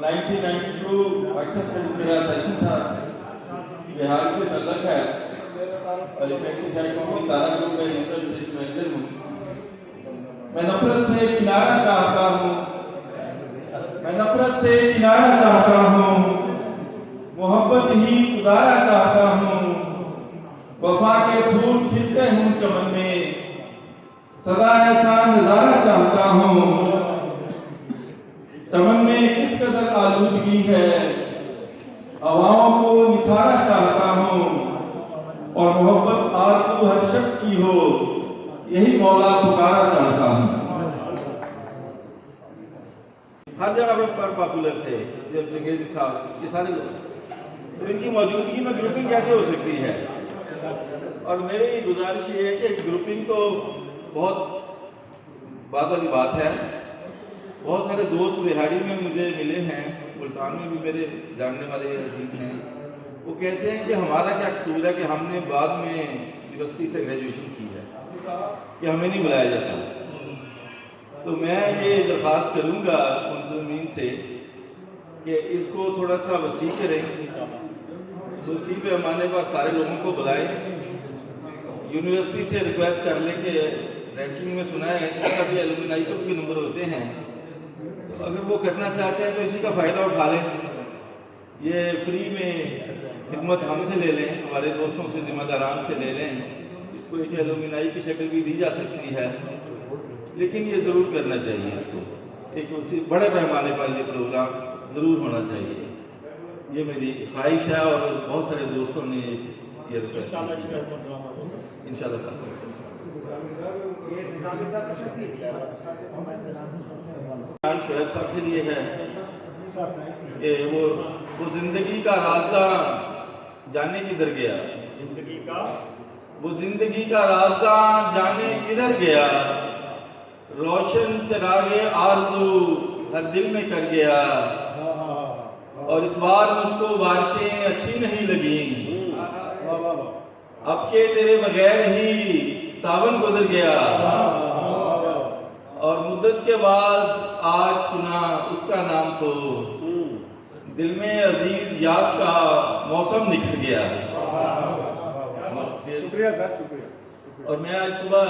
1992 access study मेरा session था, बिहार से तल्लक है और इफेक्टिव साइड में तारा ग्रुप में रिसर्च मैनेजर हूँ। मैं नफरत से किनारा चाहता हूँ, मैं नफरत से किनारा चाहता हूँ, मोहब्बत ही उदारा चाहता हूँ, वफा के फूल खिलते हूँ चमन में, सदा ऐसा नजारा चाहता हूँ। चमन में किस कदर आलूदगी है, हवाओं को निखारा चाहता हूँ, और मोहब्बत आरज़ू हर शख्स की हो, यही मौला पुकारा चाहता हूँ। हर जगह पर पॉपुलर थे जब चंगेज़ी साहब, ये सारे लोग, तो इनकी मौजूदगी में ग्रुपिंग कैसे हो सकती है? और मेरी गुजारिश ये है कि ग्रुपिंग तो बहुत बात वाली बात है। बहुत सारे दोस्त बिहारी में मुझे मिले हैं, मुल्तान में भी मेरे जानने वाले अजीज हैं, वो कहते हैं कि हमारा क्या कसूर है कि हमने बाद में यूनिवर्सिटी से ग्रेजुएशन की है कि हमें नहीं बुलाया जाता। तो मैं ये दरख्वास्त करूँगा मुंतज़मीन से कि इसको थोड़ा सा वसी करें, वसी पैमाने पर सारे लोगों को बुलाएं, यूनिवर्सिटी से रिक्वेस्ट कर लें कि रैंकिंग में सुना है कि सभी एलुमनाई को भी नंबर होते हैं, तो अगर वो करना चाहते हैं तो इसी का फ़ायदा उठा लें। ये फ्री में खिदमत हमसे ले लें, हमारे दोस्तों से जिम्मेदारान से ले लें, इसको एक एलुमनाई की शक्ल भी दी जा सकती है, लेकिन ये ज़रूर करना चाहिए। इसको एक उसी बड़े पैमाने पर ये प्रोग्राम ज़रूर होना चाहिए, ये मेरी ख्वाहिश है और बहुत सारे दोस्तों ने ये रिक्वेस्ट इंशाल्लाह। शोएब साहब के लिए है कि वो जिंदगी का रास्ता जाने किधर गया, वो जिंदगी का रास्ता जाने किधर गया, रोशन चरागे आरज़ू हर दिल में कर गया, और इस बार मुझको बारिशें अच्छी नहीं लगी, अब के तेरे बगैर ही सावन गुजर गया, और मुद्दत के बाद आज सुना उसका नाम, तो दिल में अजीज याद का मौसम निकल गया। शुक्रिया सर, शुक्रिया। और मैं आज सुबह